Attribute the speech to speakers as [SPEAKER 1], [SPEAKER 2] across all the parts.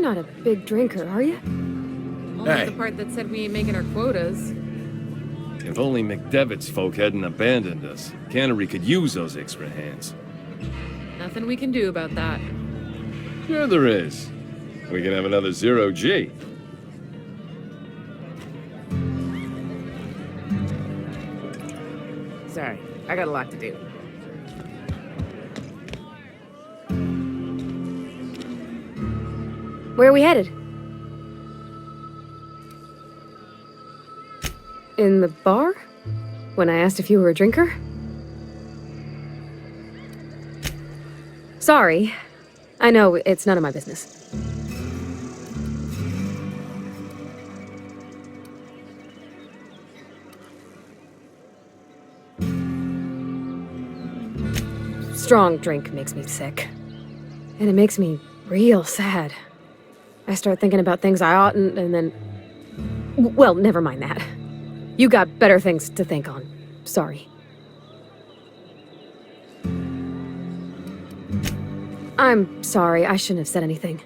[SPEAKER 1] not a big drinker, are you?
[SPEAKER 2] Only the part that said we ain't making our quotas.
[SPEAKER 3] If only McDevitt's folk hadn't abandoned us. Cannery could use those extra hands.
[SPEAKER 2] Nothing we can do about that.
[SPEAKER 3] Sure there is. We can have another 0G.
[SPEAKER 2] Sorry, I got a lot to do.
[SPEAKER 1] Where are we headed? In the bar? When I asked if you were a drinker? Sorry. I know, it's none of my business. Strong drink makes me sick. And it makes me real sad. I start thinking about things I oughtn't, and then... Well, never mind that. You got better things to think on. Sorry. I'm sorry, I shouldn't have said anything.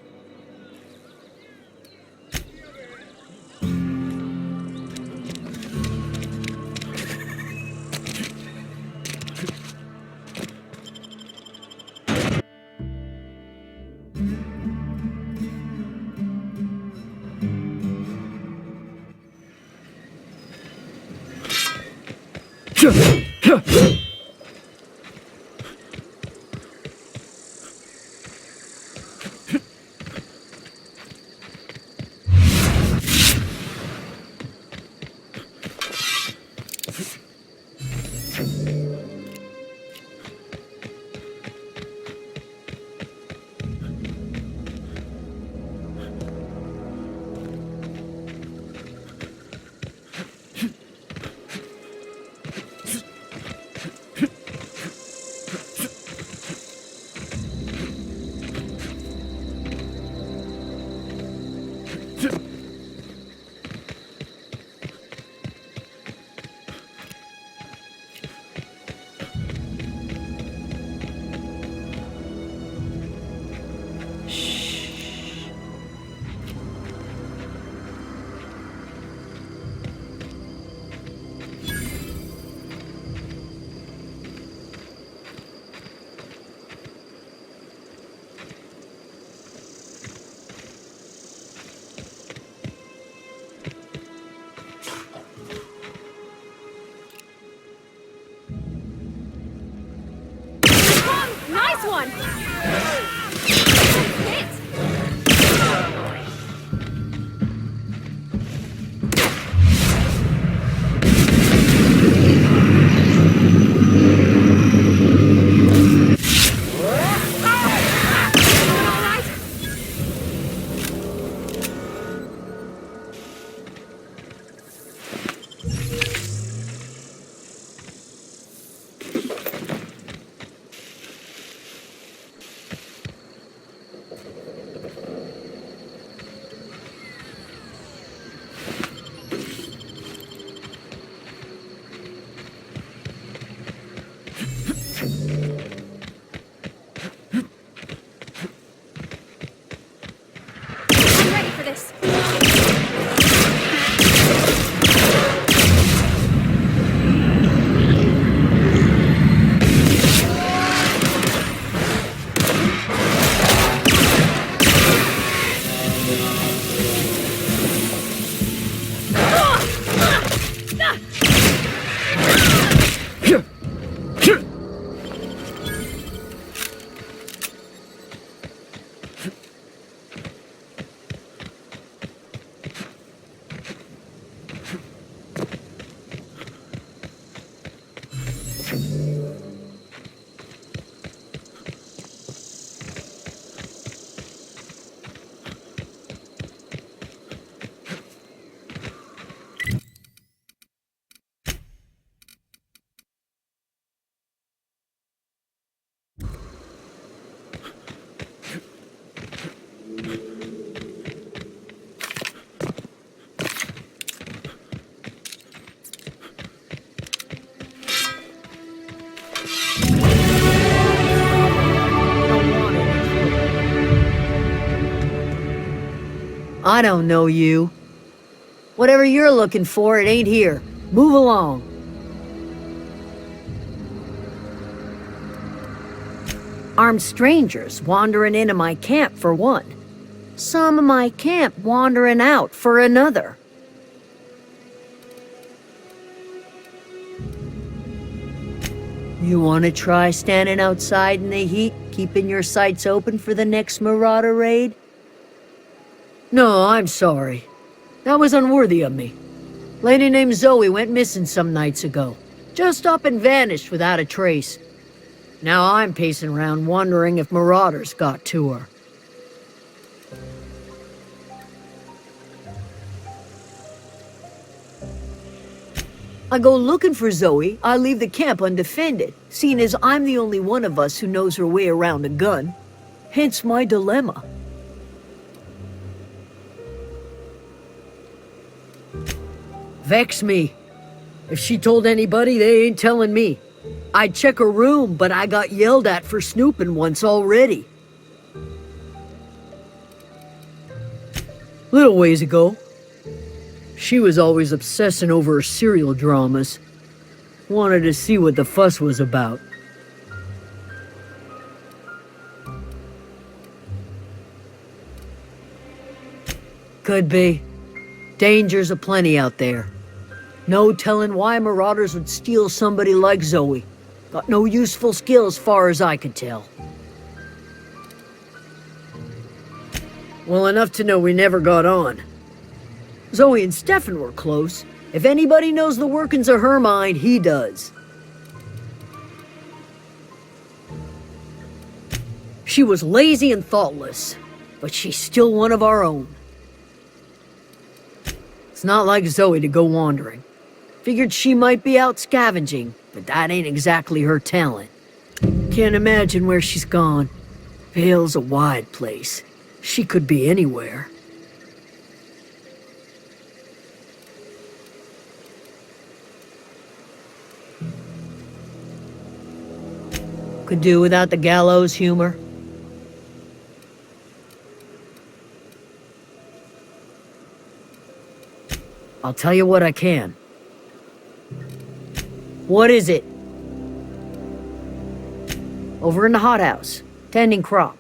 [SPEAKER 1] Nice one! Hit!
[SPEAKER 4] I don't know you. Whatever you're looking for, it ain't here. Move along. Armed strangers wandering into my camp for one. Some of my camp wandering out for another. You want to try standing outside in the heat, keeping your sights open for the next marauder raid? No, I'm sorry. That was unworthy of me. Lady named Zoe went missing some nights ago. Just up and vanished without a trace. Now I'm pacing around wondering if marauders got to her. I go looking for Zoe, I leave the camp undefended, seeing as I'm the only one of us who knows her way around a gun. Hence my dilemma. Vex me. If she told anybody, they ain't telling me. I'd check her room, but I got yelled at for snooping once already. Little ways ago, she was always obsessing over her serial dramas. Wanted to see what the fuss was about. Could be. Dangers aplenty out there. No telling why marauders would steal somebody like Zoe. Got no useful skill as far as I could tell. Well, enough to know we never got on. Zoe and Stefan were close. If anybody knows the workings of her mind, he does. She was lazy and thoughtless, but she's still one of our own. It's not like Zoe to go wandering. Figured she might be out scavenging, but that ain't exactly her talent. Can't imagine where she's gone. Vale's a wide place. She could be anywhere. Could do without the gallows humor. I'll tell you what I can. What is it? Over in the hothouse, tending crop.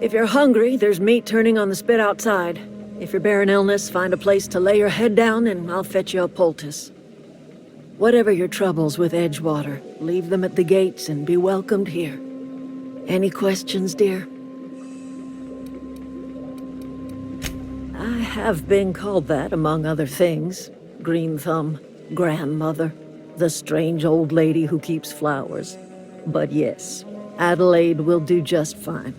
[SPEAKER 4] If you're hungry, there's meat turning on the spit outside. If you're bearing illness, find a place to lay your head down and I'll fetch you a poultice. Whatever your troubles with Edgewater, leave them at the gates and be welcomed here. Any questions, dear? I have been called that, among other things. Green Thumb, grandmother, the strange old lady who keeps flowers. But yes, Adelaide will do just fine.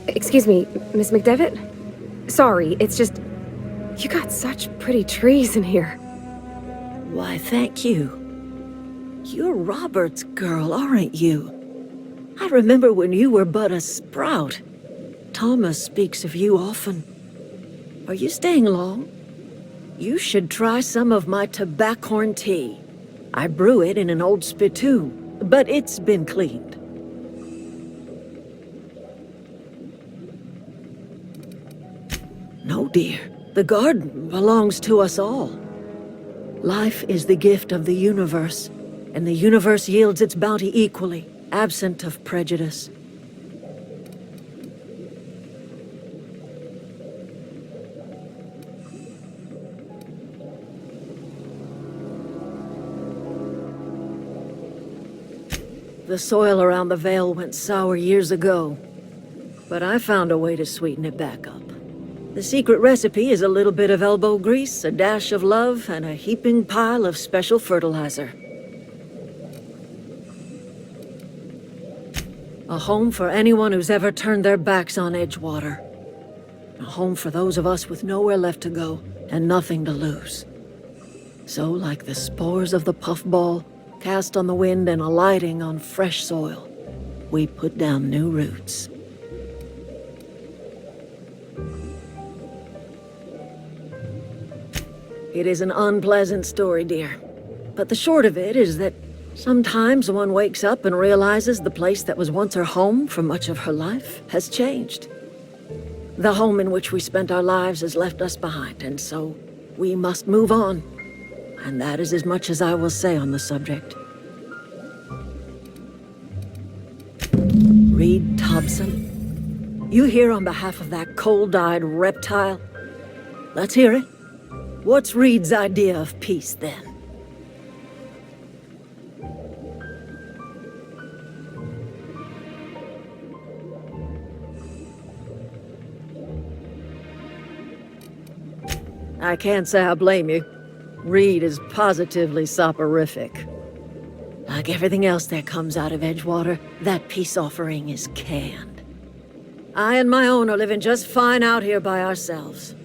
[SPEAKER 1] Excuse me, Miss McDevitt? Sorry, it's just... You got such pretty trees in here.
[SPEAKER 4] Why, thank you. You're Robert's girl, aren't you? I remember when you were but a sprout. Thomas speaks of you often. Are you staying long? You should try some of my tobaccorn tea. I brew it in an old spittoon, but it's been cleaned. No, dear. The garden belongs to us all. Life is the gift of the universe, and the universe yields its bounty equally, absent of prejudice. The soil around the Vale went sour years ago, but I found a way to sweeten it back up. The secret recipe is a little bit of elbow grease, a dash of love, and a heaping pile of special fertilizer. A home for anyone who's ever turned their backs on Edgewater. A home for those of us with nowhere left to go and nothing to lose. So, like the spores of the puffball, cast on the wind and alighting on fresh soil, we put down new roots. It is an unpleasant story, dear. But the short of it is that sometimes one wakes up and realizes the place that was once her home for much of her life has changed. The home in which we spent our lives has left us behind, and so we must move on. And that is as much as I will say on the subject. Reed Thompson? You here on behalf of that cold-eyed reptile? Let's hear it. What's Reed's idea of peace, then? I can't say I blame you. Reed is positively soporific. Like everything else that comes out of Edgewater, that peace offering is canned. I and my own are living just fine out here by ourselves.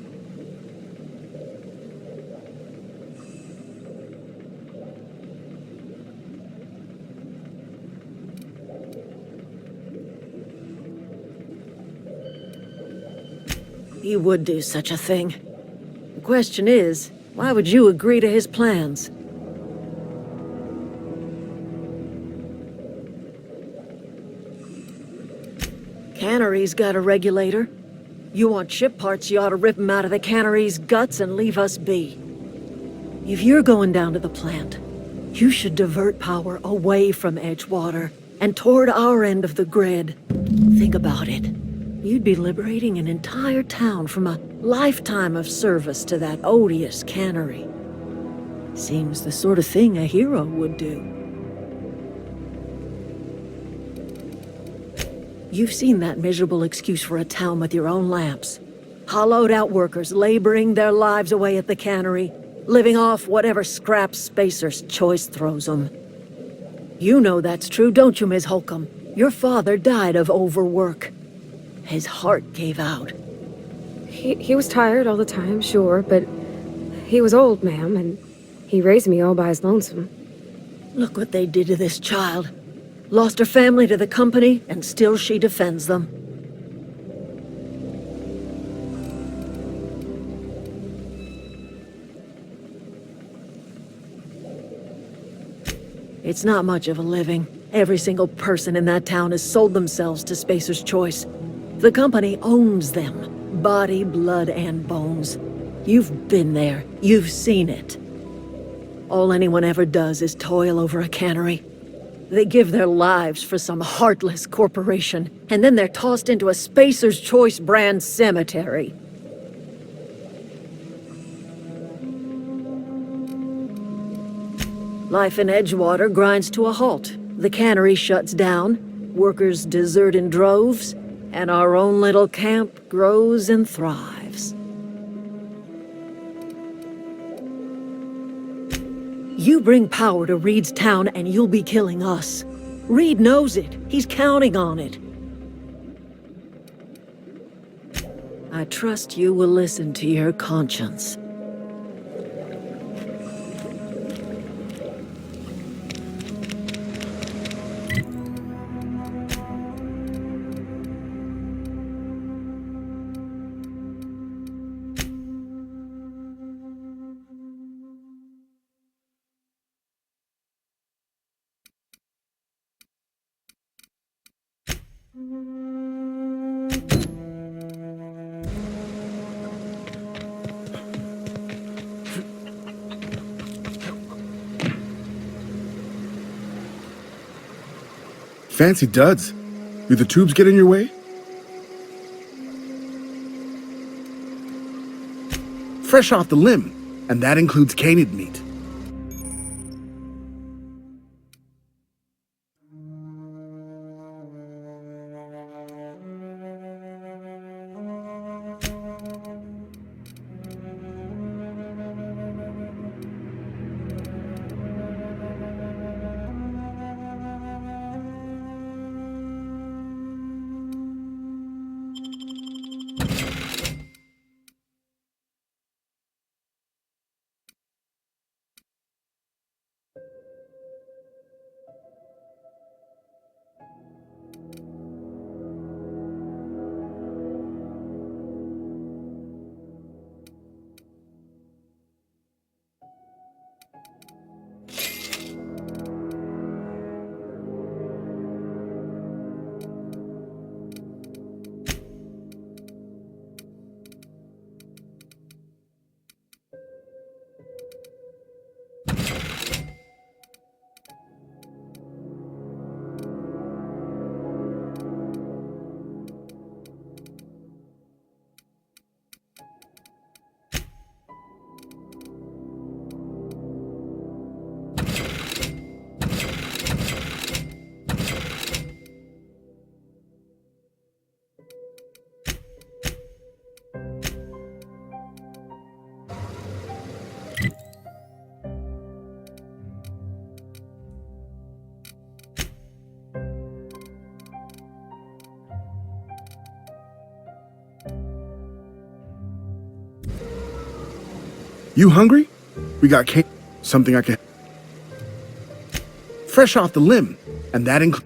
[SPEAKER 4] He would do such a thing. The question is, why would you agree to his plans? Cannery's got a regulator. You want ship parts, you ought to rip 'em out of the cannery's guts and leave us be. If you're going down to the plant, you should divert power away from Edgewater and toward our end of the grid. Think about it. You'd be liberating an entire town from a lifetime of service to that odious cannery. Seems the sort of thing a hero would do. You've seen that miserable excuse for a town with your own lamps. Hollowed-out workers laboring their lives away at the cannery, living off whatever scraps Spacer's choice throws them. You know that's true, don't you, Ms. Holcomb? Your father died of overwork. His heart gave out.
[SPEAKER 1] He was tired all the time, sure, but he was old, ma'am, and he raised me all by his lonesome.
[SPEAKER 4] Look what they did to this child. Lost her family to the company, and still she defends them. It's not much of a living. Every single person in that town has sold themselves to Spacer's Choice. The company owns them. Body, blood, and bones. You've been there. You've seen it. All anyone ever does is toil over a cannery. They give their lives for some heartless corporation, and then they're tossed into a Spacer's Choice brand cemetery. Life in Edgewater grinds to a halt. The cannery shuts down, workers desert in droves, and our own little camp grows and thrives. You bring power to Reed's town and you'll be killing us. Reed knows it. He's counting on it. I trust you will listen to your conscience.
[SPEAKER 5] Fancy duds. Do the tubes get in your way? Fresh off the limb, and that includes canid meat. You hungry? We got cake. Something I can... Fresh off the limb, and that includes...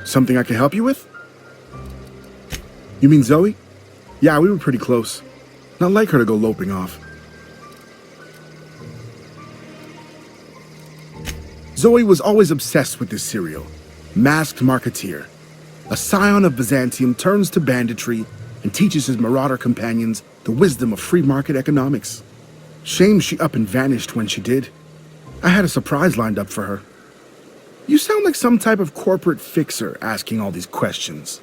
[SPEAKER 5] Something I can help you with? You mean Zoe? Yeah, we were pretty close. Not like her to go loping off. Zoe was always obsessed with this serial. Masked Marketeer. A scion of Byzantium turns to banditry and teaches his marauder companions the wisdom of free market economics. Shame she up and vanished when she did. I had a surprise lined up for her. You sound like some type of corporate fixer asking all these questions.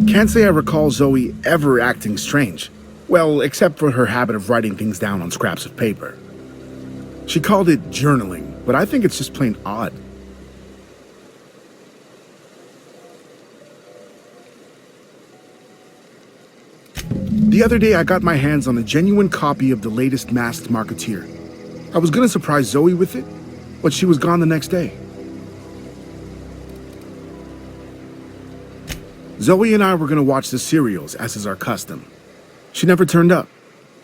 [SPEAKER 5] Can't say I recall Zoe ever acting strange. Well, except for her habit of writing things down on scraps of paper. She called it journaling, but I think it's just plain odd. The other day, I got my hands on a genuine copy of the latest Masked Marketeer. I was gonna surprise Zoe with it, but she was gone the next day. Zoe and I were gonna watch the serials, as is our custom. She never turned up.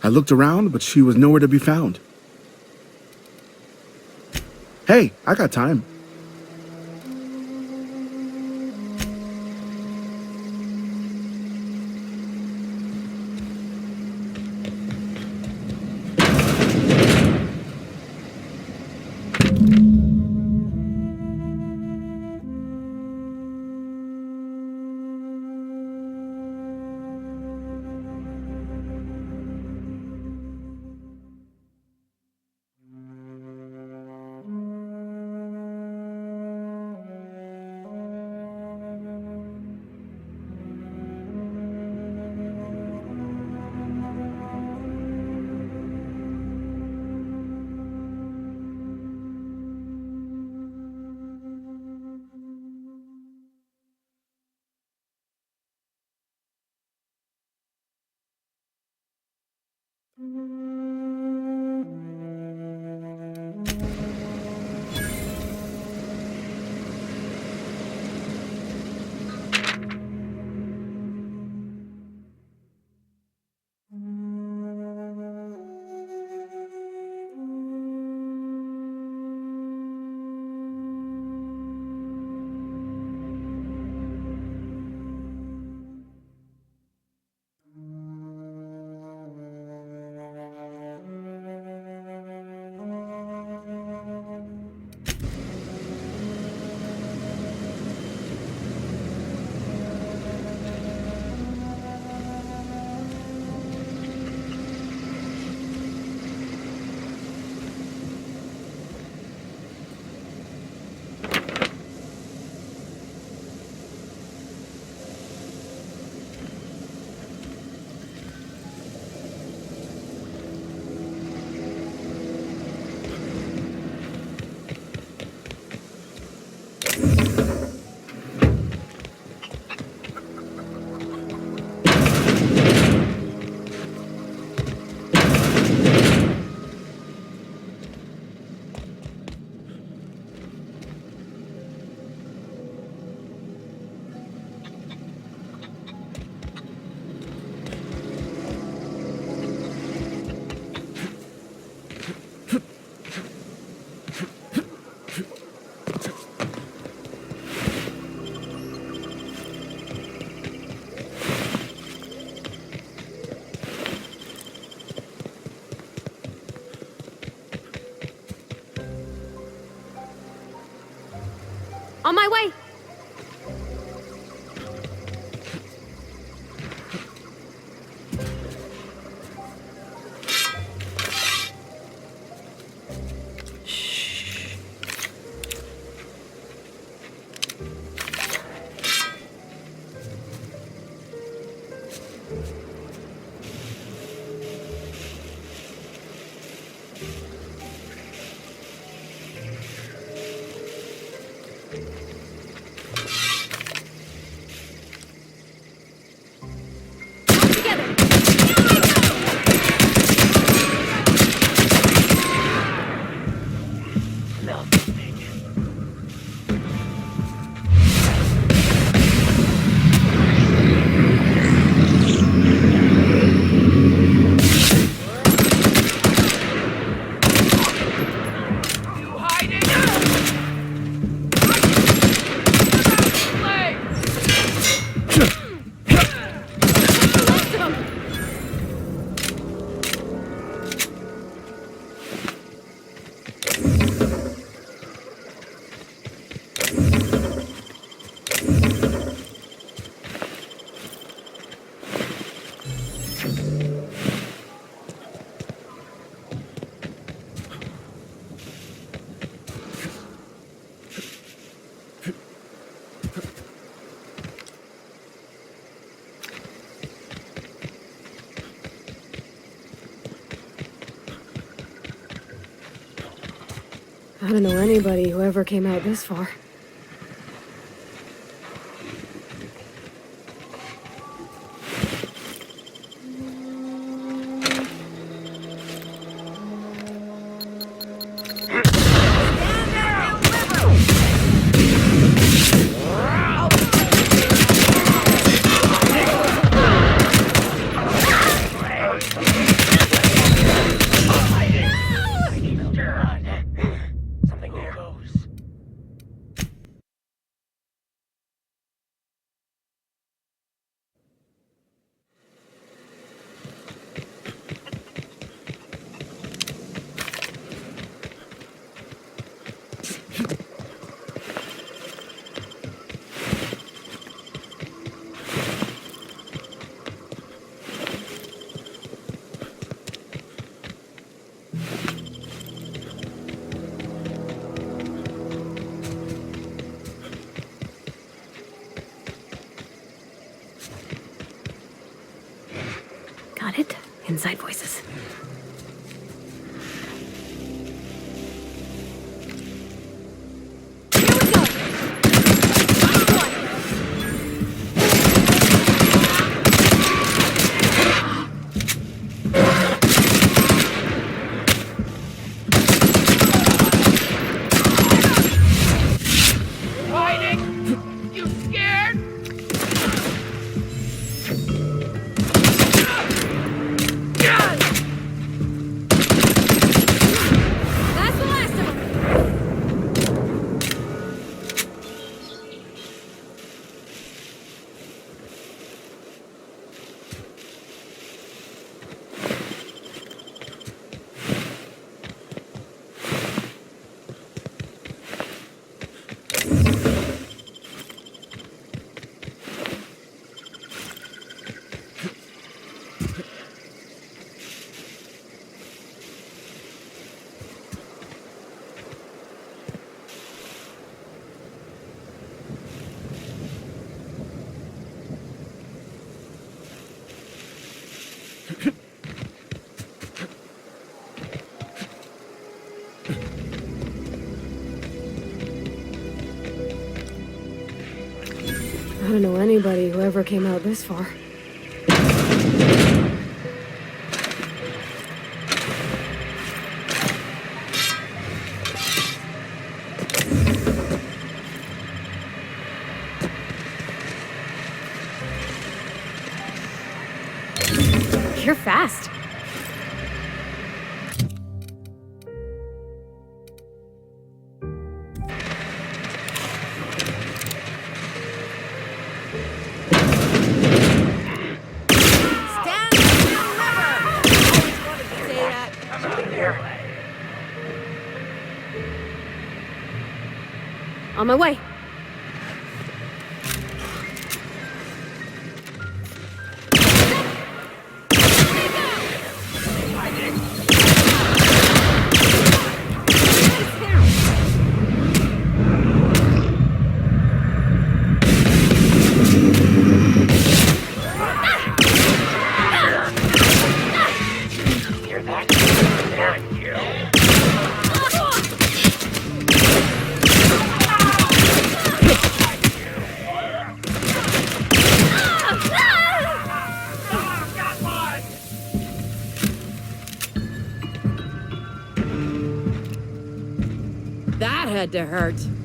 [SPEAKER 5] I looked around, but she was nowhere to be found. Hey, I got time.
[SPEAKER 1] On my way! I don't know anybody who ever came out this far.
[SPEAKER 6] Something there.
[SPEAKER 1] inside voices. I don't know anybody who ever came out this far. You're fast. On my way.
[SPEAKER 2] That had to hurt. Had to hurt.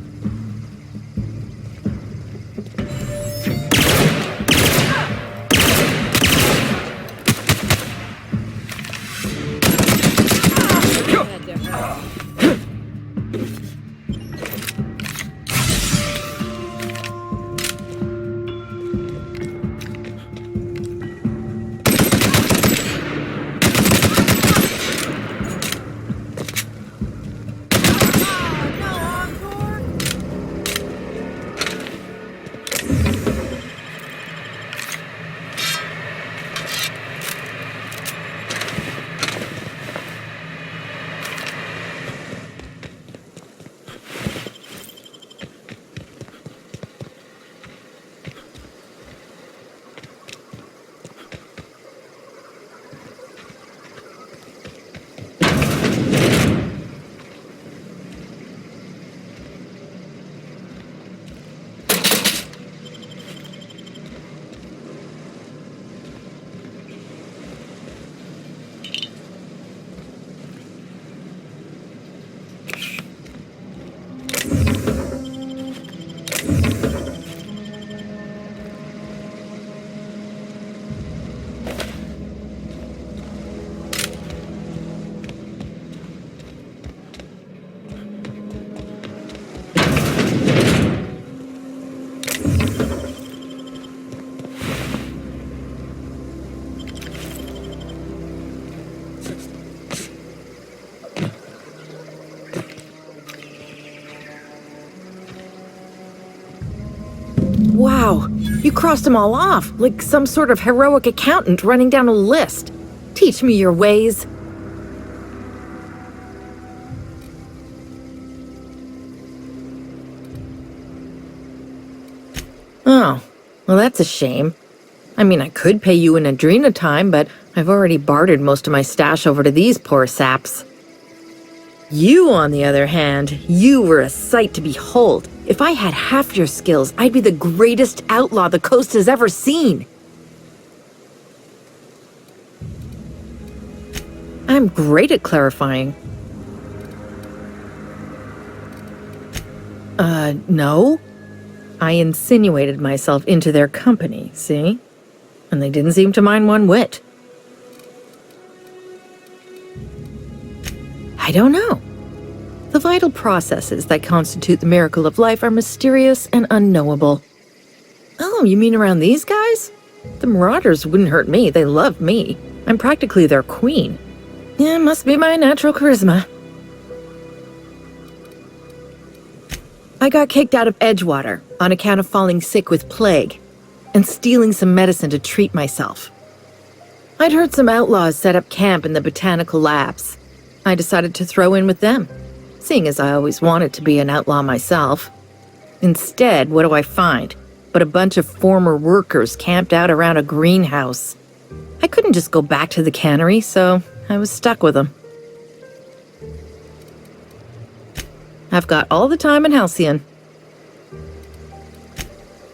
[SPEAKER 6] Wow, you crossed them all off, like some sort of heroic accountant running down a list. Teach me your ways. Oh, well that's a shame. I mean, I could pay you in Adrena time, but I've already bartered most of my stash over to these poor saps. You, on the other hand, you were a sight to behold. If I had half your skills, I'd be the greatest outlaw the coast has ever seen. I'm great at clarifying. No. I insinuated myself into their company, see? And they didn't seem to mind one whit. I don't know. The vital processes that constitute the miracle of life are mysterious and unknowable. Oh, you mean around these guys? The Marauders wouldn't hurt me. They love me. I'm practically their queen. Yeah, must be my natural charisma. I got kicked out of Edgewater on account of falling sick with plague and stealing some medicine to treat myself. I'd heard some outlaws set up camp in the botanical labs. I decided to throw in with them, seeing as I always wanted to be an outlaw myself. Instead, what do I find but a bunch of former workers camped out around a greenhouse? I couldn't just go back to the cannery, so I was stuck with them. I've got all the time in Halcyon.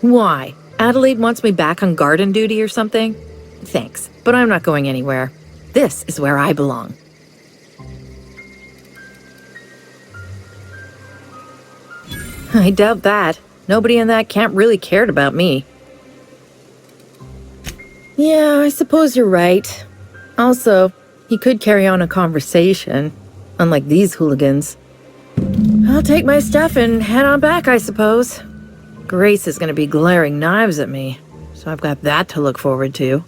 [SPEAKER 6] Why? Adelaide wants me back on garden duty or something? Thanks, but I'm not going anywhere. This is where I belong. I doubt that. Nobody in that camp really cared about me. Yeah, I suppose you're right. Also, he could carry on a conversation, unlike these hooligans. I'll take my stuff and head on back, I suppose. Grace is going to be glaring knives at me, so I've got that to look forward to.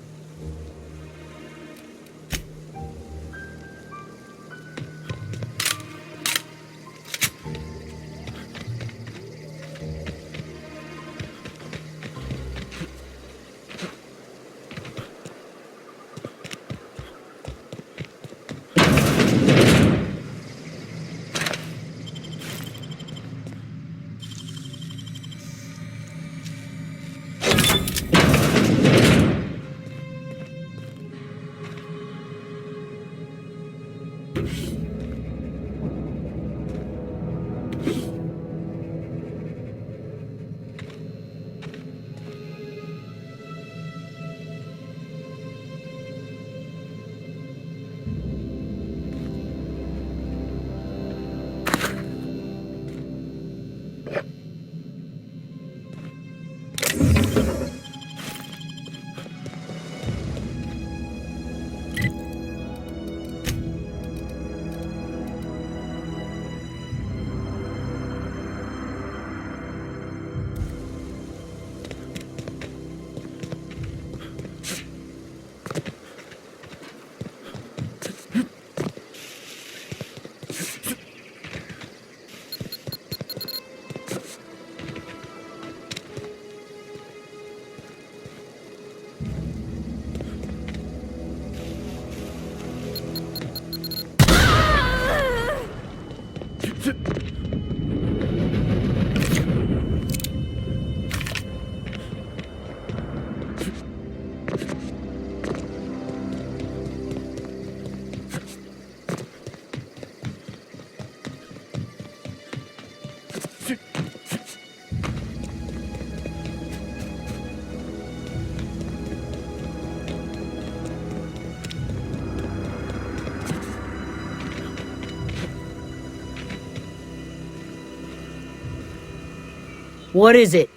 [SPEAKER 4] What is it?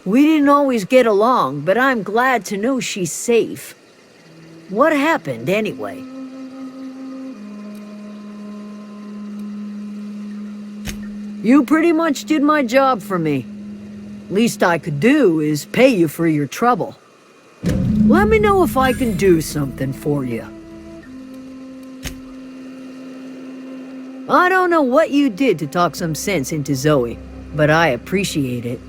[SPEAKER 4] We didn't always get along, but I'm glad to know she's safe. What happened, anyway? You pretty much did my job for me. Least I could do is pay you for your trouble. Let me know if I can do something for you. I don't know what you did to talk some sense into Zoe, but I appreciate it.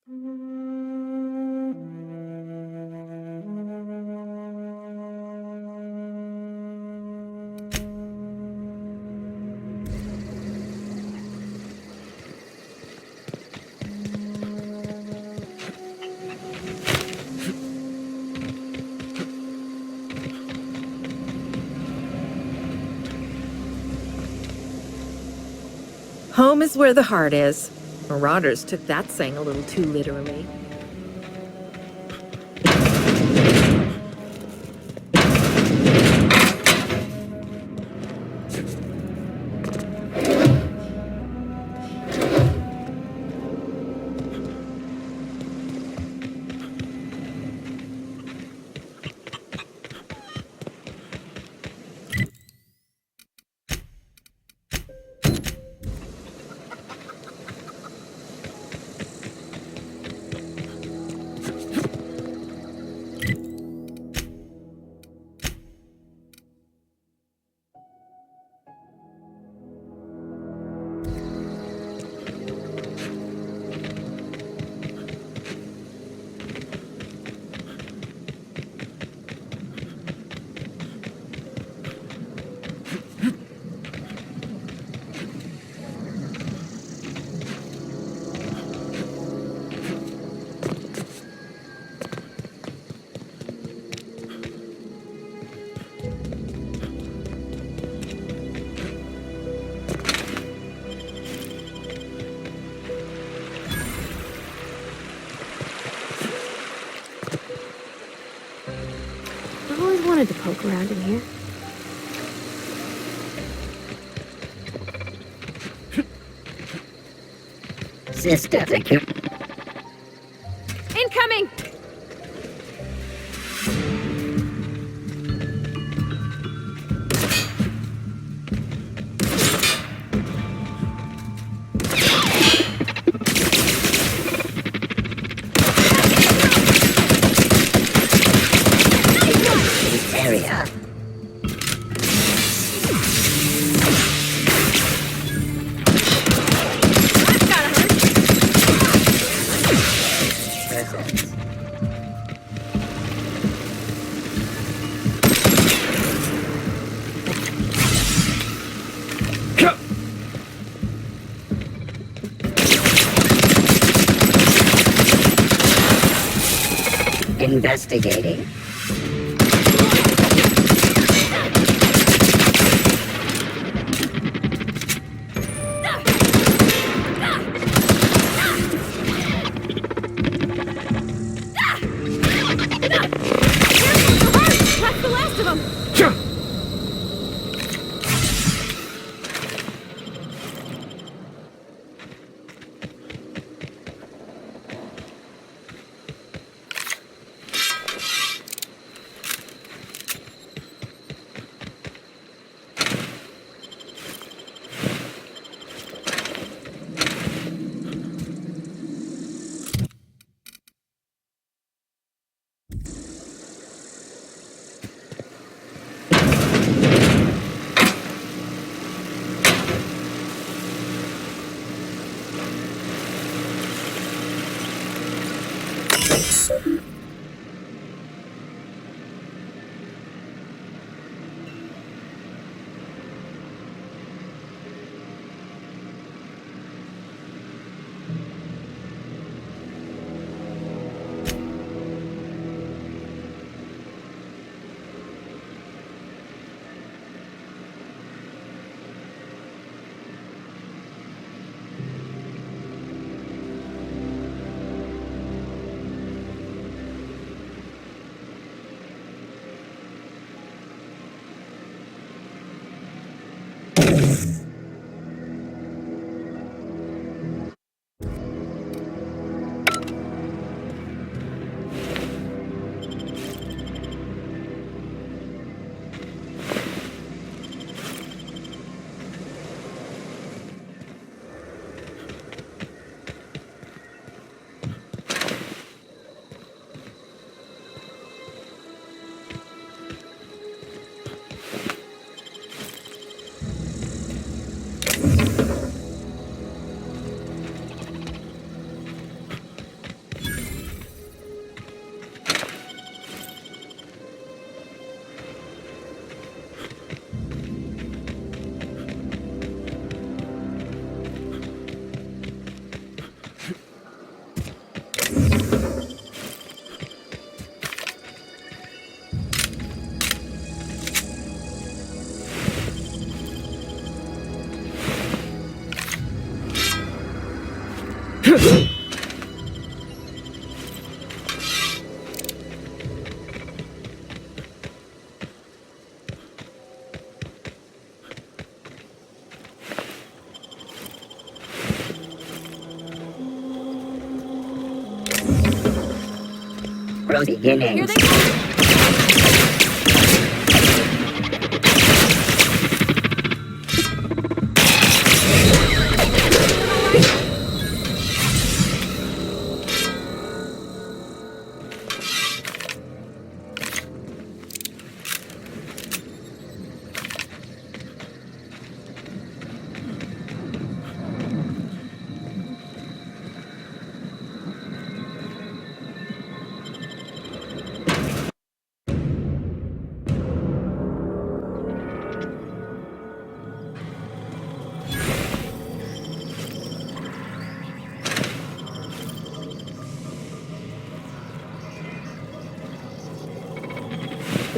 [SPEAKER 6] Home is where the heart is. Marauders took that saying a little too literally.
[SPEAKER 1] I've always wanted to poke around in here.
[SPEAKER 4] Sister, thank you.
[SPEAKER 1] Incoming!
[SPEAKER 4] Area. Investigating.
[SPEAKER 1] That's the last of them!
[SPEAKER 2] Here they come!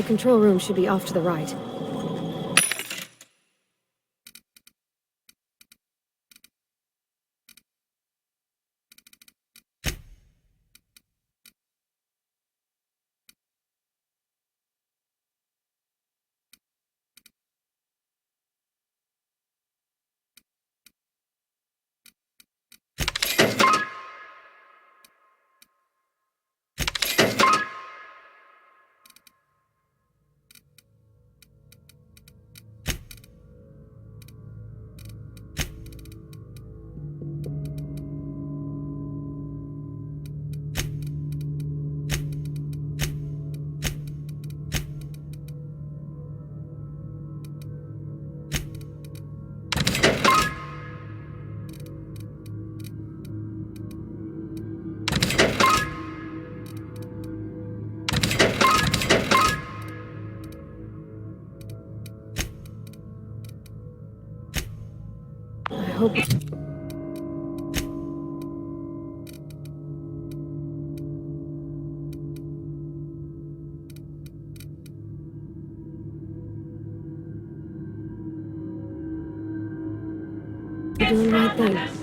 [SPEAKER 1] The control room should be off to the right. I hope... You're doing the right thing.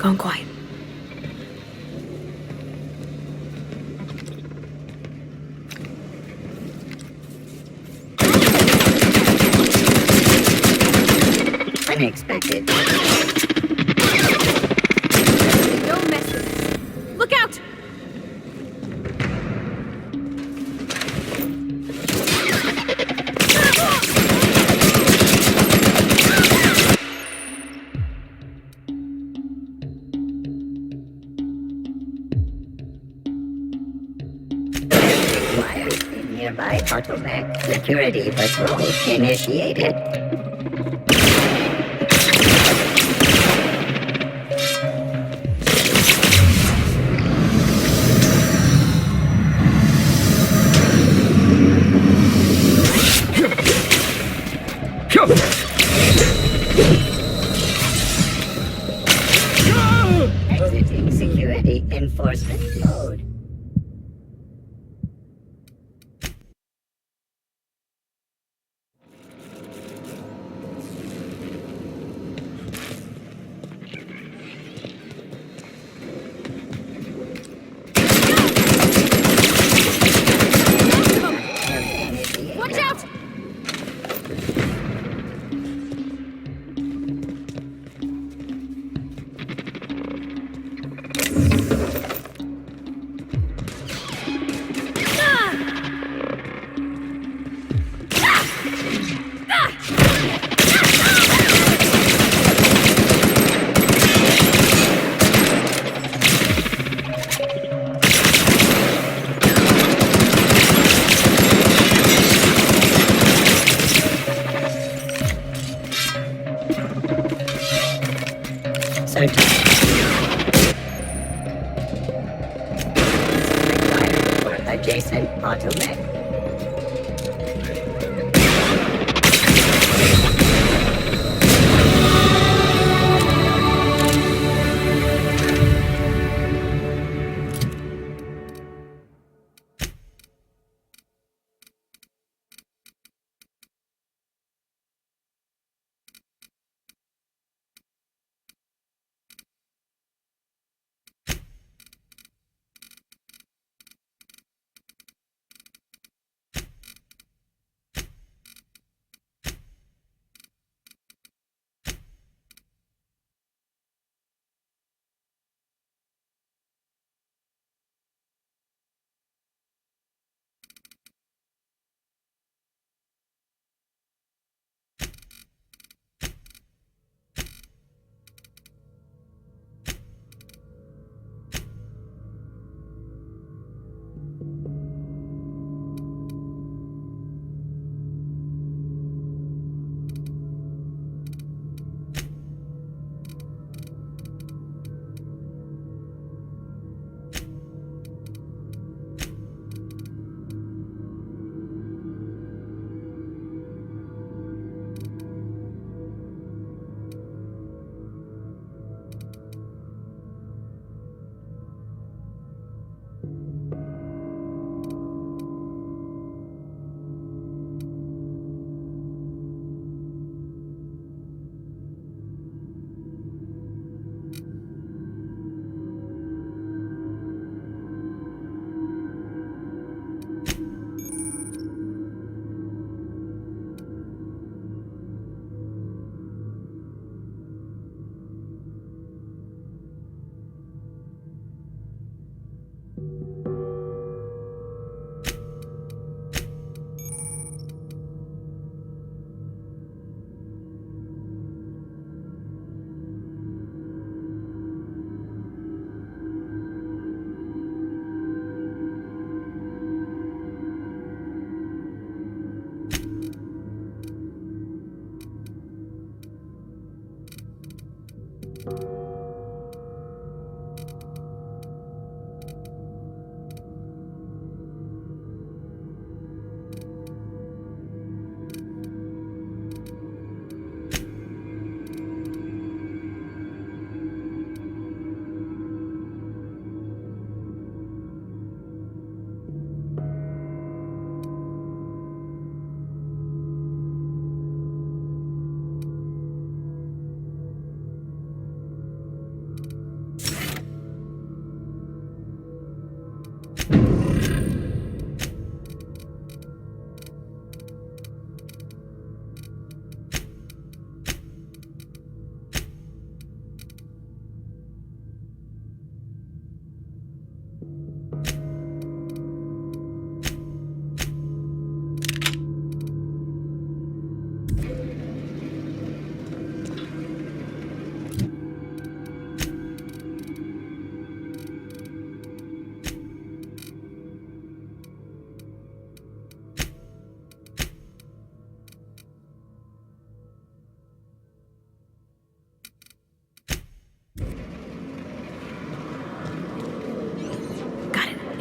[SPEAKER 1] gone quiet.
[SPEAKER 7] Unexpected.
[SPEAKER 1] Don't mess with this. Look out!
[SPEAKER 7] Required in nearby bottleneck. Security patrol initiated. Exiting security enforcement mode.
[SPEAKER 1] Watch out!
[SPEAKER 7] Search. Required for adjacent bottleneck.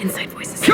[SPEAKER 1] Inside voices.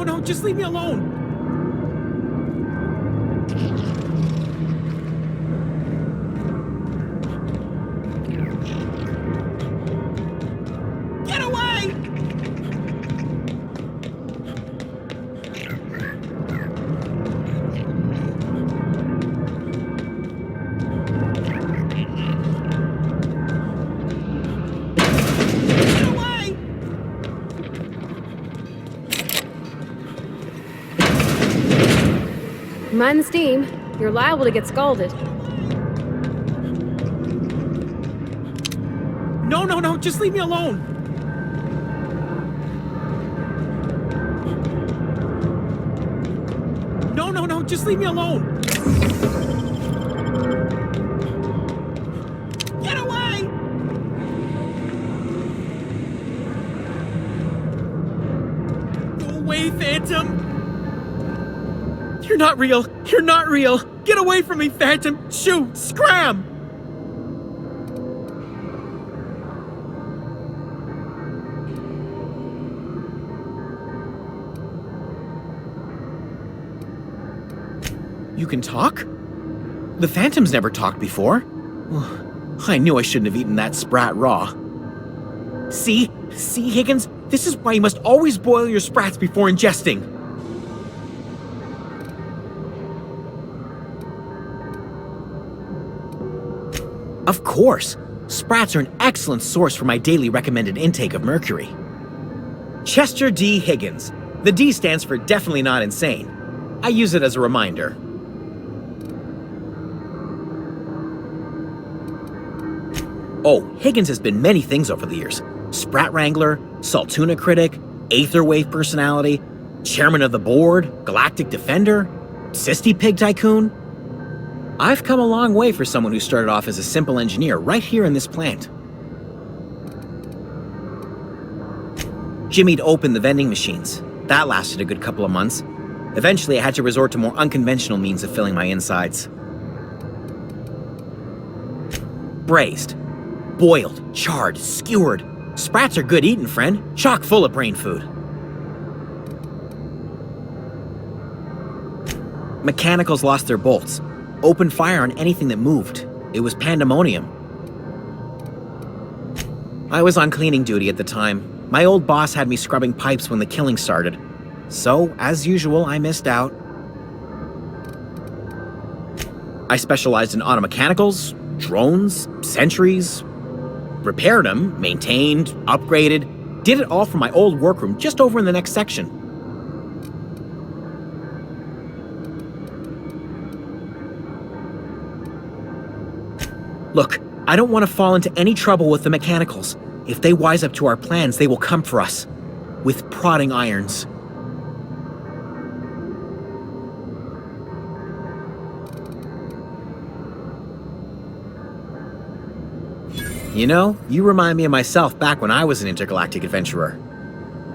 [SPEAKER 8] No, just leave me alone! Get away! Get away!
[SPEAKER 1] Mind the steam. You're liable to get scalded.
[SPEAKER 8] No, just leave me alone! No, just leave me alone! Get away! Go away, Phantom! You're not real! You're not real! Get away from me, Phantom! Shoot! Scram! You can talk? The Phantom's never talked before. I knew I shouldn't have eaten that sprat raw. See, Higgins? This is why you must always boil your sprats before ingesting. Of course, sprats are an excellent source for my daily recommended intake of mercury. Chester D. Higgins. The D stands for definitely not insane. I use it as a reminder. Oh, Higgins has been many things over the years. Sprat Wrangler, Saltuna Critic, Aetherwave Personality, Chairman of the Board, Galactic Defender, Sisty Pig Tycoon. I've come a long way for someone who started off as a simple engineer right here in this plant. Jimmy'd opened the vending machines. That lasted a good couple of months. Eventually, I had to resort to more unconventional means of filling my insides. braised, boiled, charred, skewered. Sprats are good eating, friend. Chock full of brain food. Mechanicals lost their bolts. Opened fire on anything that moved. It was pandemonium. I was on cleaning duty at the time. My old boss had me scrubbing pipes when the killing started. So, as usual, I missed out. I specialized in automechanicals, drones, sentries, repaired them, maintained, upgraded, did it all from my old workroom just over in the next section. Look, I don't want to fall into any trouble with the mechanicals. If they wise up to our plans, they will come for us. With prodding irons. You know, you remind me of myself back when I was an intergalactic adventurer.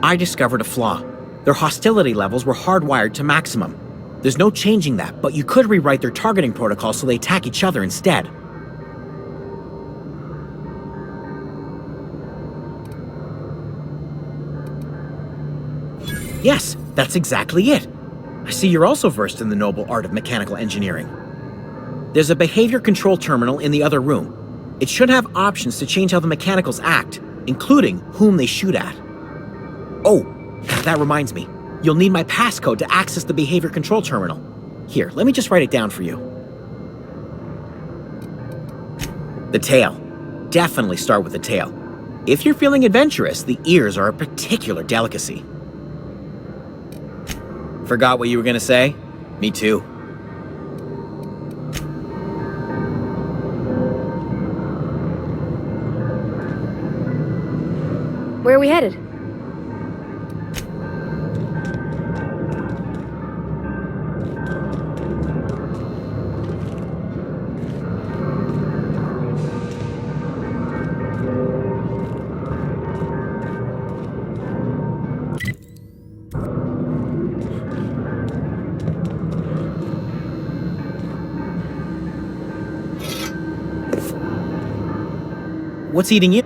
[SPEAKER 8] I discovered a flaw. Their hostility levels were hardwired to maximum. There's no changing that, but you could rewrite their targeting protocol so they attack each other instead. Yes, that's exactly it. I see you're also versed in the noble art of mechanical engineering. There's a behavior control terminal in the other room. It should have options to change how the mechanicals act, including whom they shoot at. Oh, that reminds me. You'll need my passcode to access the behavior control terminal. Here, let me just write it down for you. The tail. Definitely start with the tail. If you're feeling adventurous, the ears are a particular delicacy. Forgot what you were gonna say? Me too.
[SPEAKER 1] Where are we headed?
[SPEAKER 8] What's eating you?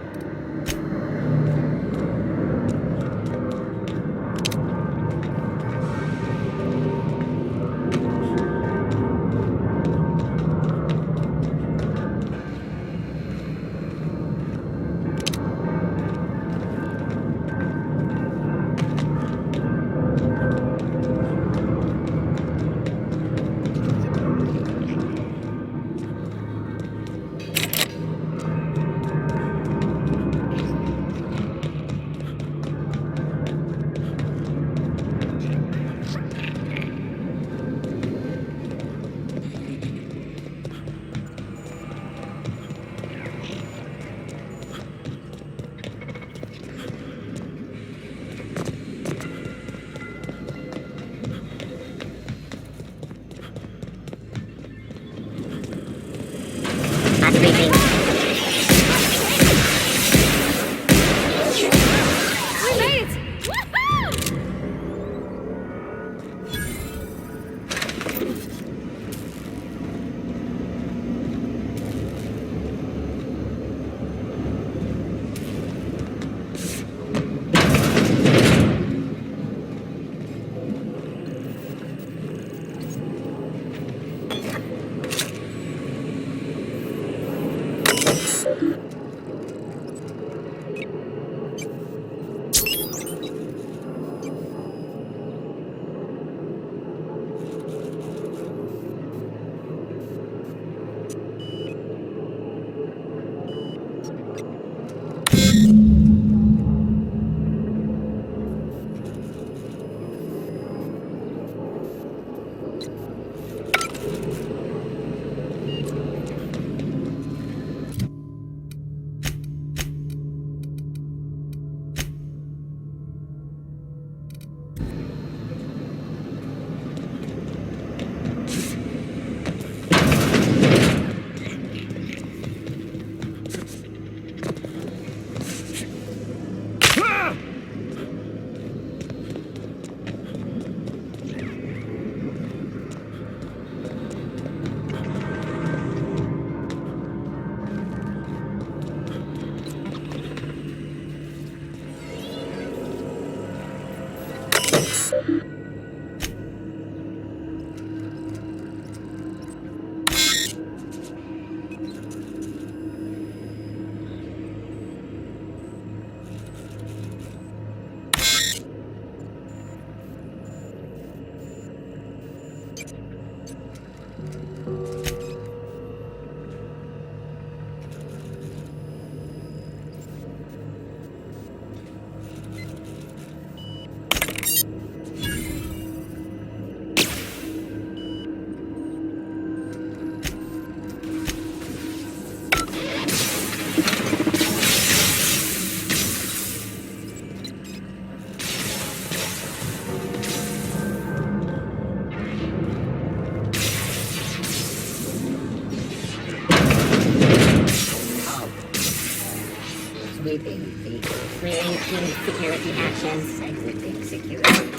[SPEAKER 7] Sweeping features. Creating security actions. Exiting security.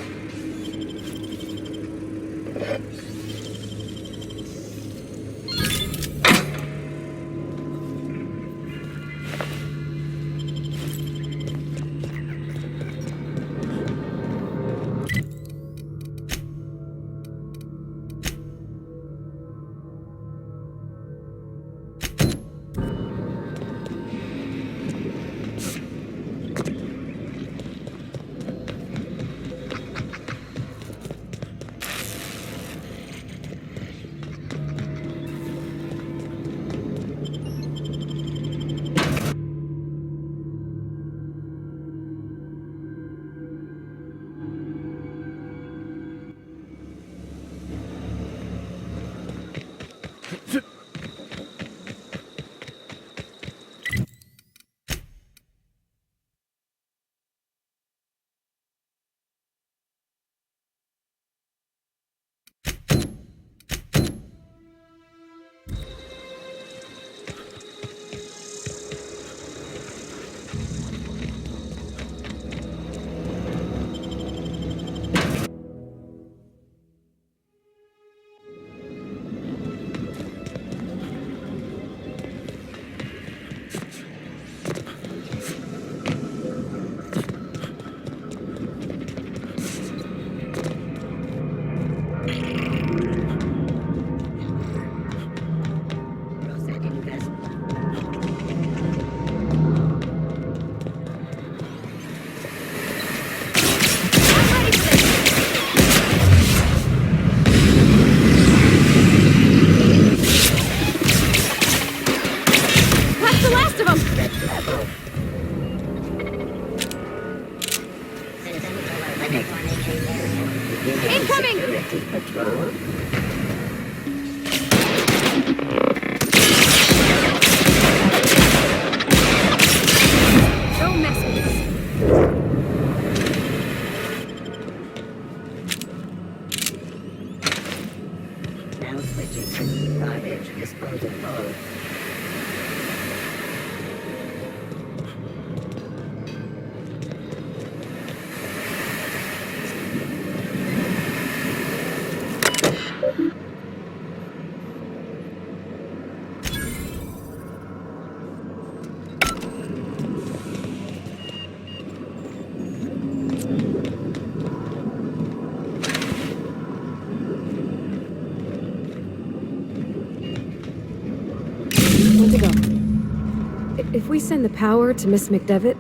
[SPEAKER 1] If we send the power to Miss McDevitt,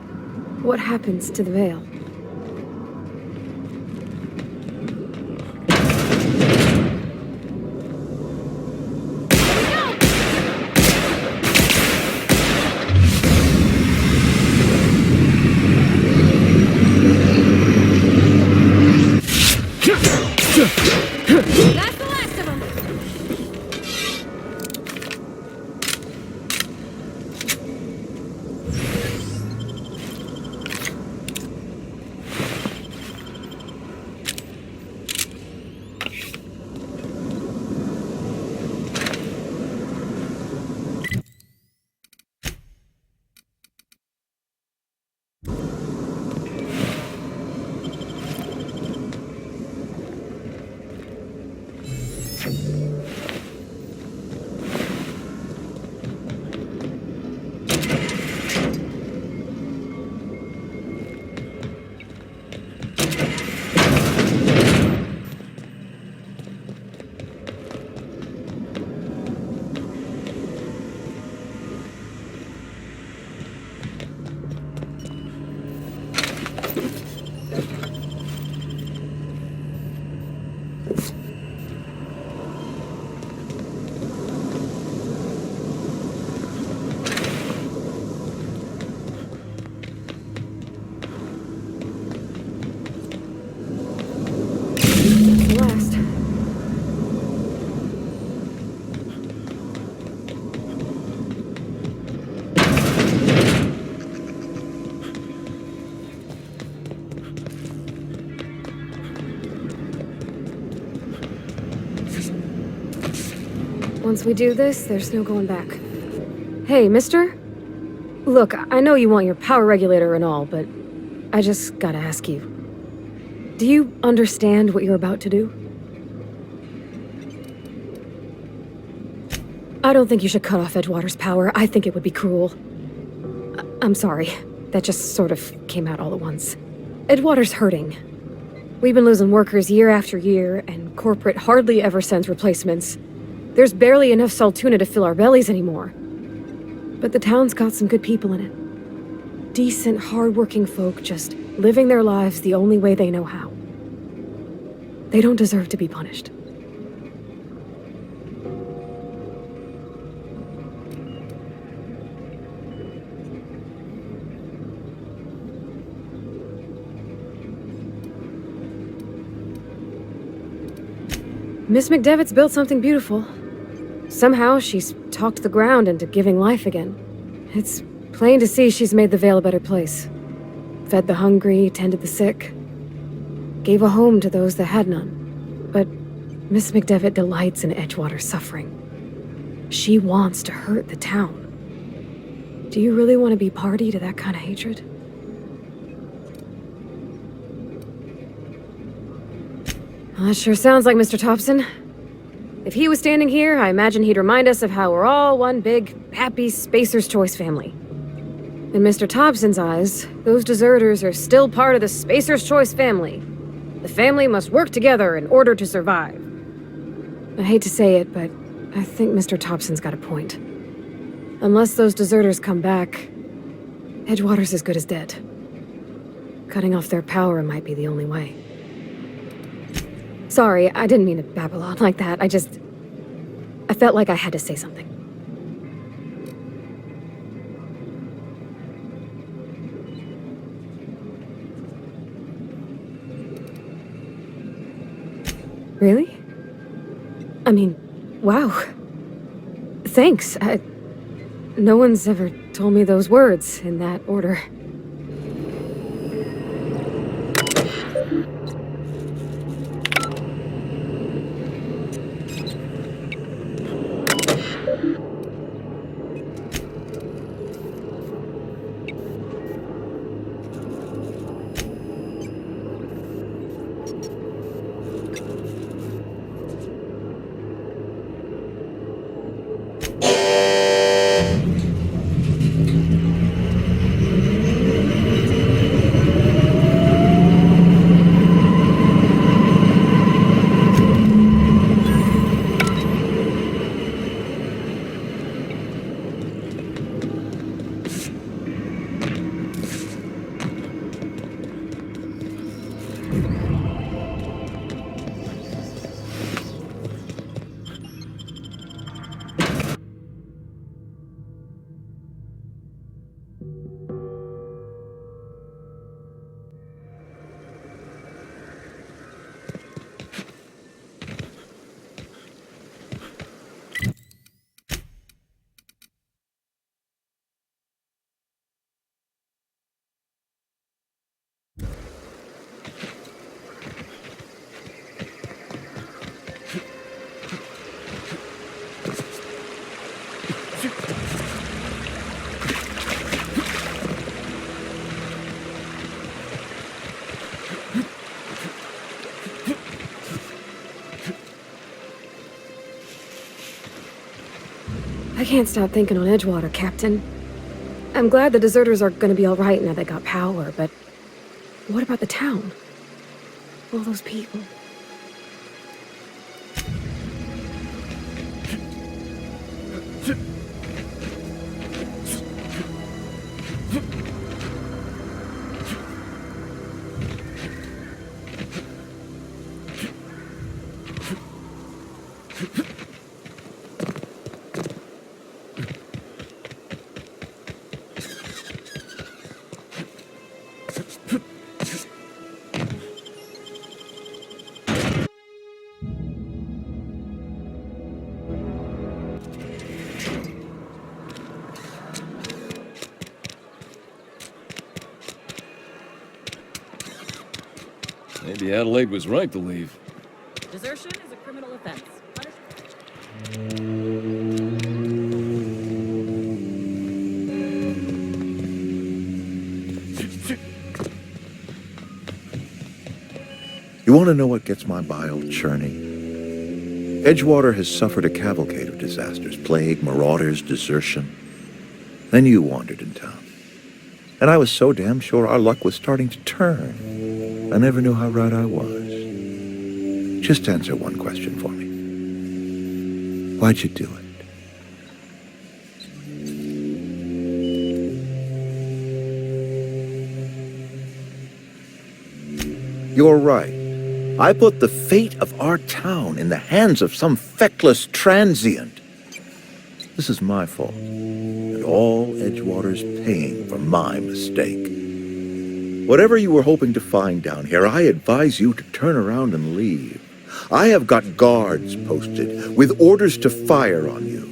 [SPEAKER 1] what happens to the veil?
[SPEAKER 2] That's the last of them.
[SPEAKER 1] Once we do this, there's no going back. Hey, mister? Look, I know you want your power regulator and all, but I just gotta ask you. Do you understand what you're about to do? I don't think you should cut off Edgewater's power. I think it would be cruel. I'm sorry. That just sort of came out all at once. Edgewater's hurting. We've been losing workers year after year, and corporate hardly ever sends replacements. There's barely enough Saltuna to fill our bellies anymore. But the town's got some good people in it. Decent, hard-working folk just living their lives the only way they know how. They don't deserve to be punished. Miss McDevitt's built something beautiful. Somehow, she's talked the ground into giving life again. It's plain to see she's made the Vale a better place. Fed the hungry, tended the sick. Gave a home to those that had none. But Miss McDevitt delights in Edgewater's suffering. She wants to hurt the town. Do you really want to be party to that kind of hatred? Well, that sure sounds like Mr. Thompson. If he was standing here, I imagine he'd remind us of how we're all one big, happy Spacer's Choice family. In Mr. Thompson's eyes, those deserters are still part of the Spacer's Choice family. The family must work together in order to survive. I hate to say it, but I think Mr. Thompson's got a point. Unless those deserters come back, Edgewater's as good as dead. Cutting off their power might be the only way. Sorry, I didn't mean to babble on like that. I felt like I had to say something. Really? I mean, wow. Thanks. No one's ever told me those words in that order. I can't stop thinking on Edgewater, Captain. I'm glad the deserters are gonna be all right now they got power, but what about the town? All those people.
[SPEAKER 3] Maybe Adelaide was right to leave.
[SPEAKER 9] Desertion is a criminal offense. You want to know what gets my bile churning? Edgewater has suffered a cavalcade of disasters, plague, marauders, desertion. Then you wandered in town. And I was so damn sure our luck was starting to turn. I never knew how right I was. Just answer one question for me. Why'd you do it? You're right. I put the fate of our town in the hands of some feckless transient. This is my fault. And all Edgewater's paying for my mistake. Whatever you were hoping to find down here, I advise you to turn around and leave. I have got guards posted with orders to fire on you.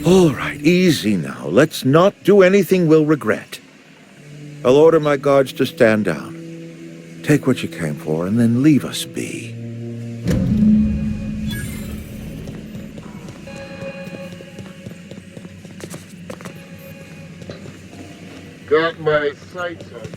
[SPEAKER 9] All right, easy now. Let's not do anything we'll regret. I'll order my guards to stand down. Take what you came for and then leave us be.
[SPEAKER 10] Got my sights on you.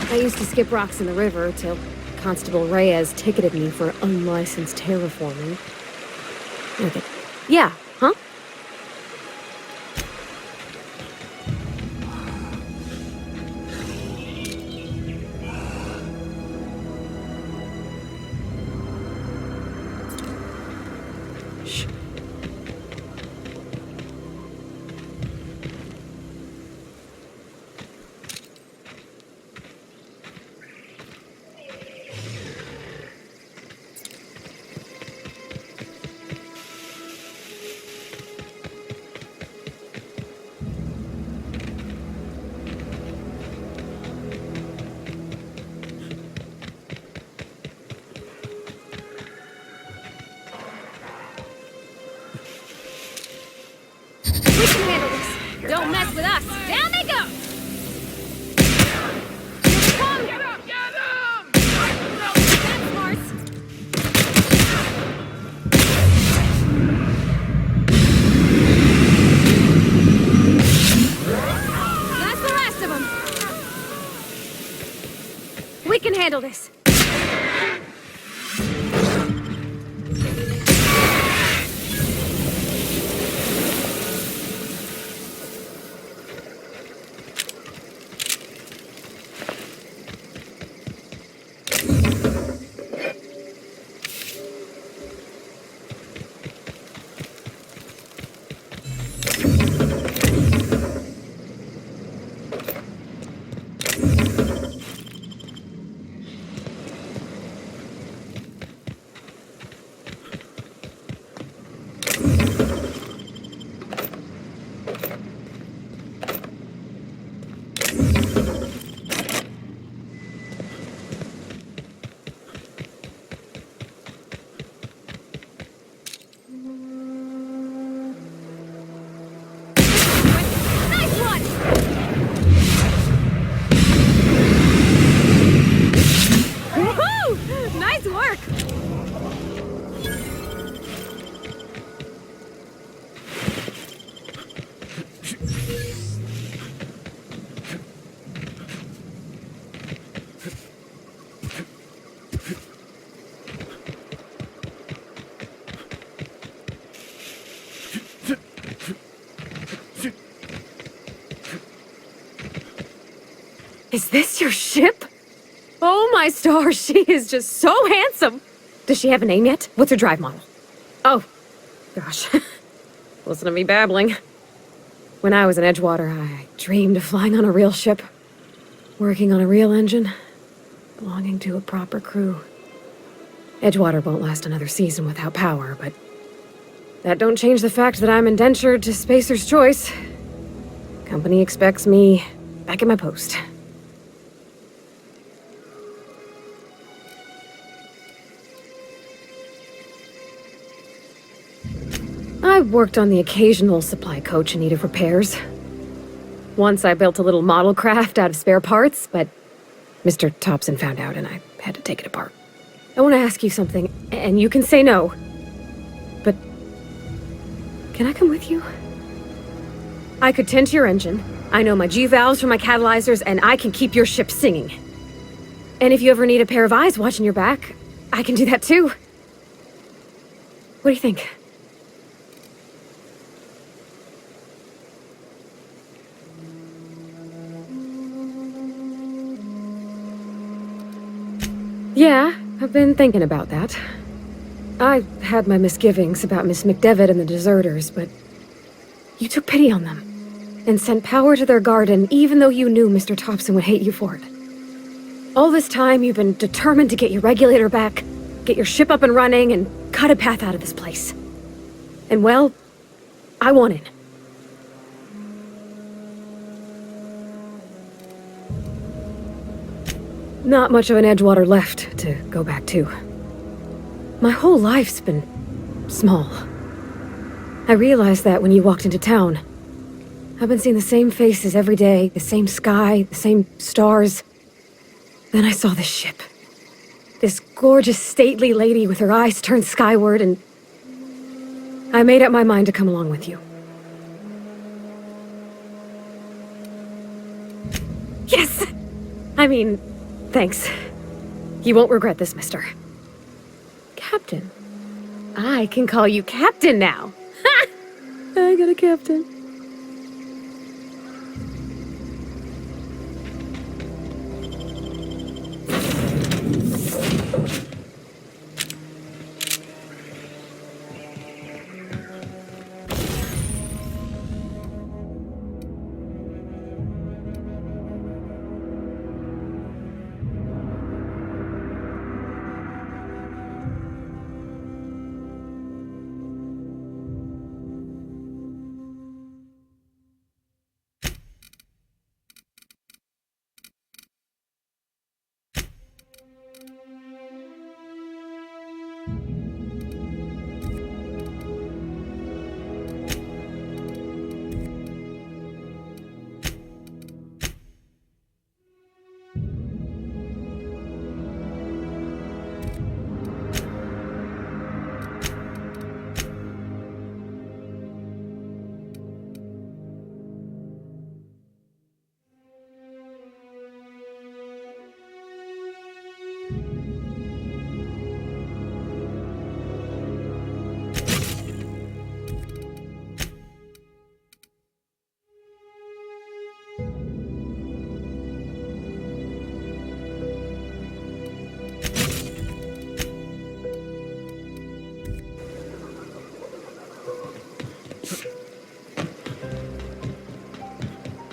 [SPEAKER 1] I used to skip rocks in the river till Constable Reyes ticketed me for unlicensed terraforming. Okay. Yeah, huh?
[SPEAKER 11] We can handle this. Don't mess with us. Down they go. Come. Get up, get him! That's Mars. That's the last of them. We can handle this.
[SPEAKER 1] Is this your ship? Oh my stars, she is just so handsome! Does she have a name yet? What's her drive model? Oh, gosh. Listen to me babbling. When I was in Edgewater, I dreamed of flying on a real ship, working on a real engine, belonging to a proper crew. Edgewater won't last another season without power, but that don't change the fact that I'm indentured to Spacer's Choice. Company expects me back at my post. I worked on the occasional supply coach in need of repairs. Once I built a little model craft out of spare parts, but Mr. Thompson found out and I had to take it apart. I want to ask you something, and you can say no, but can I come with you? I could tend to your engine. I know my G-valves from my catalyzers, and I can keep your ship singing. And if you ever need a pair of eyes watching your back, I can do that too. What do you think? Yeah, I've been thinking about that. I had my misgivings about Miss McDevitt and the deserters, but you took pity on them and sent power to their garden even though you knew Mr. Thompson would hate you for it. All this time, you've been determined to get your regulator back, get your ship up and running, and cut a path out of this place. And well, I won in. Not much of an Edgewater left to go back to. My whole life's been small. I realized that when you walked into town. I've been seeing the same faces every day, the same sky, the same stars. Then I saw this ship. This gorgeous, stately lady with her eyes turned skyward, and I made up my mind to come along with you. Yes! I mean, thanks. You won't regret this, mister. Captain. I can call you Captain now. Ha! I got a captain.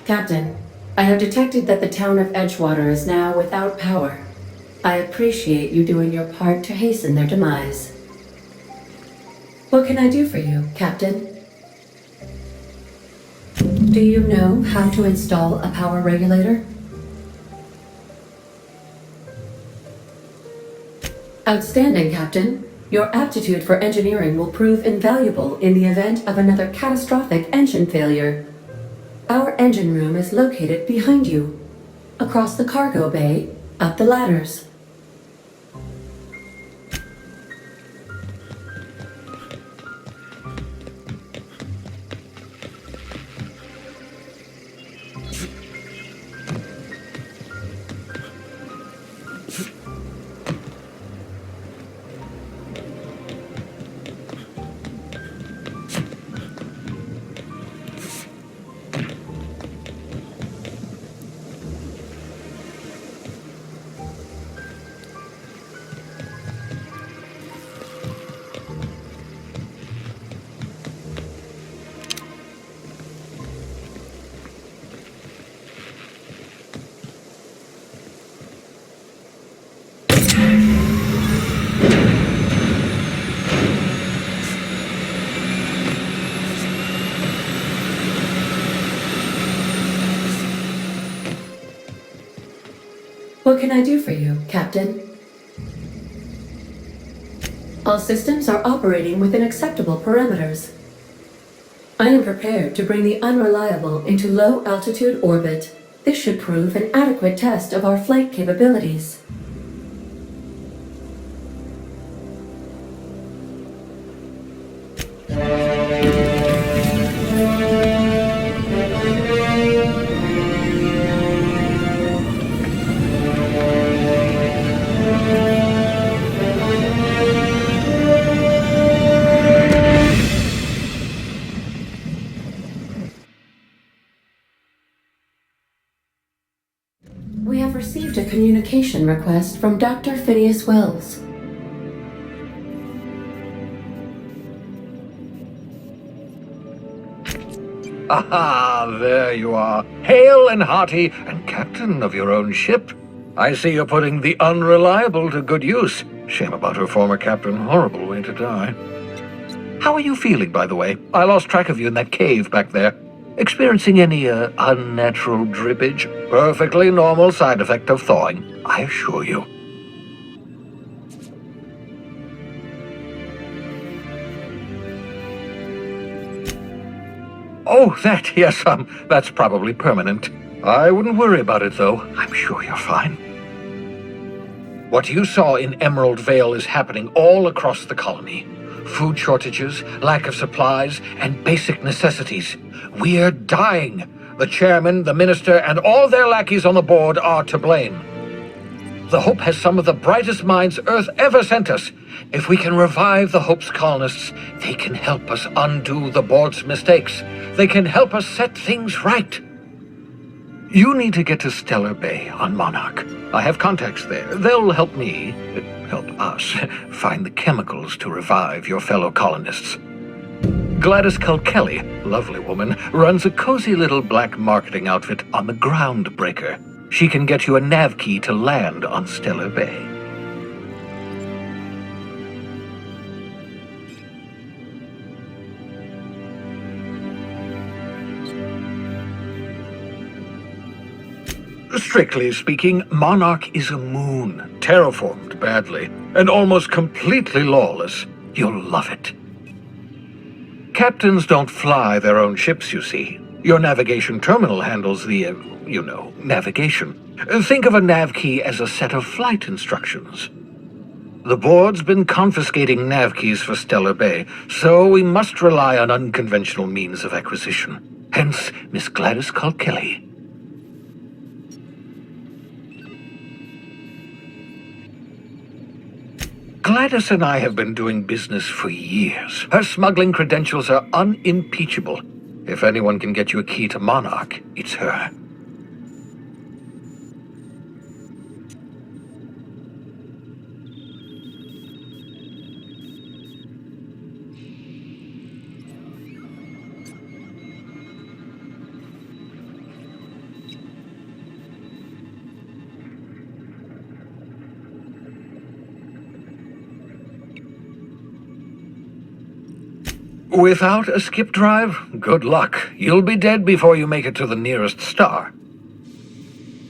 [SPEAKER 12] Captain, I have detected that the town of Edgewater is now without power. I appreciate you doing your part to hasten their demise. What can I do for you, Captain? Do you know how to install a power regulator? Outstanding, Captain. Your aptitude for engineering will prove invaluable in the event of another catastrophic engine failure. Our engine room is located behind you, across the cargo bay, up the ladders. What can I do for you, Captain? All systems are operating within acceptable parameters. I am prepared to bring the unreliable into low-altitude orbit. This should prove an adequate test of our flight capabilities. We have received a communication request from Dr. Phineas Wells.
[SPEAKER 13] Ah, there you are, hale and hearty, and captain of your own ship. I see you're putting the unreliable to good use. Shame about her former captain, horrible way to die. How are you feeling, by the way? I lost track of you in that cave back there. Experiencing any, unnatural drippage? Perfectly normal side effect of thawing, I assure you. Oh, that, yes, that's probably permanent. I wouldn't worry about it, though. I'm sure you're fine. What you saw in Emerald Vale is happening all across the colony. Food shortages, lack of supplies, and basic necessities. We're dying. The chairman, the minister, and all their lackeys on the board are to blame. The Hope has some of the brightest minds Earth ever sent us. If we can revive the Hope's colonists, they can help us undo the board's mistakes. They can help us set things right. You need to get to Stellar Bay on Monarch. I have contacts there. They'll help us, find the chemicals to revive your fellow colonists. Gladys Kelly, lovely woman, runs a cozy little black marketing outfit on the Groundbreaker. She can get you a nav key to land on Stellar Bay. Strictly speaking, Monarch is a moon, terraformed badly, and almost completely lawless. You'll love it. Captains don't fly their own ships, you see. Your navigation terminal handles the, navigation. Think of a nav key as a set of flight instructions. The board's been confiscating nav keys for Stellar Bay, so we must rely on unconventional means of acquisition. Hence, Miss Gladys Kelly. Gladys and I have been doing business for years. Her smuggling credentials are unimpeachable. If anyone can get you a key to Monarch, it's her. Without a skip drive, good luck. You'll be dead before you make it to the nearest star.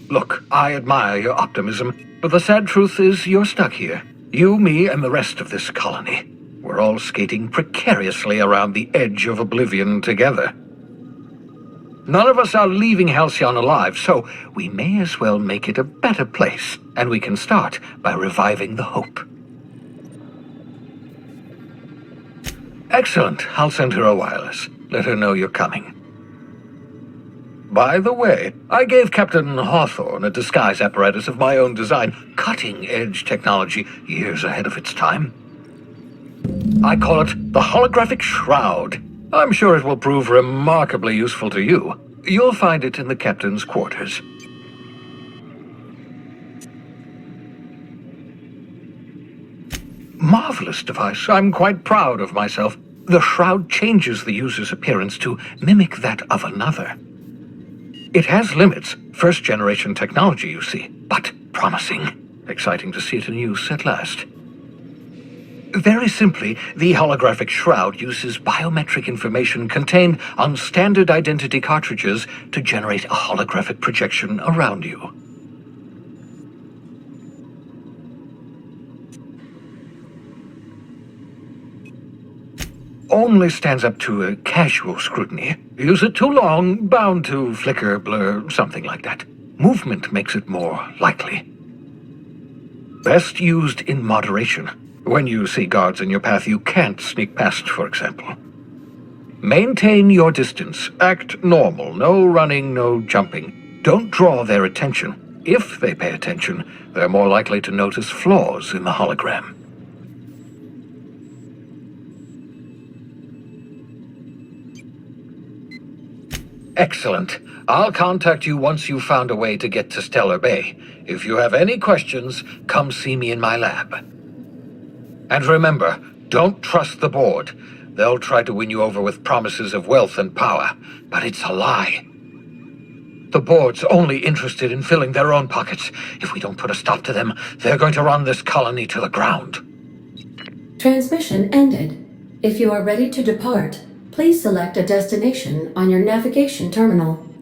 [SPEAKER 13] Look, I admire your optimism, but the sad truth is you're stuck here. You, me, and the rest of this colony. We're all skating precariously around the edge of oblivion together. None of us are leaving Halcyon alive, so we may as well make it a better place, and we can start by reviving the Hope. Excellent. I'll send her a wireless. Let her know you're coming. By the way, I gave Captain Hawthorne a disguise apparatus of my own design, cutting-edge technology, years ahead of its time. I call it the Holographic Shroud. I'm sure it will prove remarkably useful to you. You'll find it in the captain's quarters. Marvelous device. I'm quite proud of myself. The shroud changes the user's appearance to mimic that of another. It has limits. First-generation technology, you see, but promising. Exciting to see it in use at last. Very simply, the holographic shroud uses biometric information contained on standard identity cartridges to generate a holographic projection around you. only stands up to a casual scrutiny. Use it too long, bound to flicker, blur, something like that. Movement makes it more likely. Best used in moderation. When you see guards in your path you can't sneak past, for example. Maintain your distance. Act normal. No running, no jumping. Don't draw their attention. If they pay attention, they're more likely to notice flaws in the hologram. Excellent. I'll contact you once you've found a way to get to Stellar Bay. If you have any questions, come see me in my lab. And remember, don't trust the board. They'll try to win you over with promises of wealth and power, but it's a lie. The board's only interested in filling their own pockets. If we don't put a stop to them, they're going to run this colony to the ground.
[SPEAKER 12] Transmission ended. If you are ready to depart, please select a destination on your navigation terminal.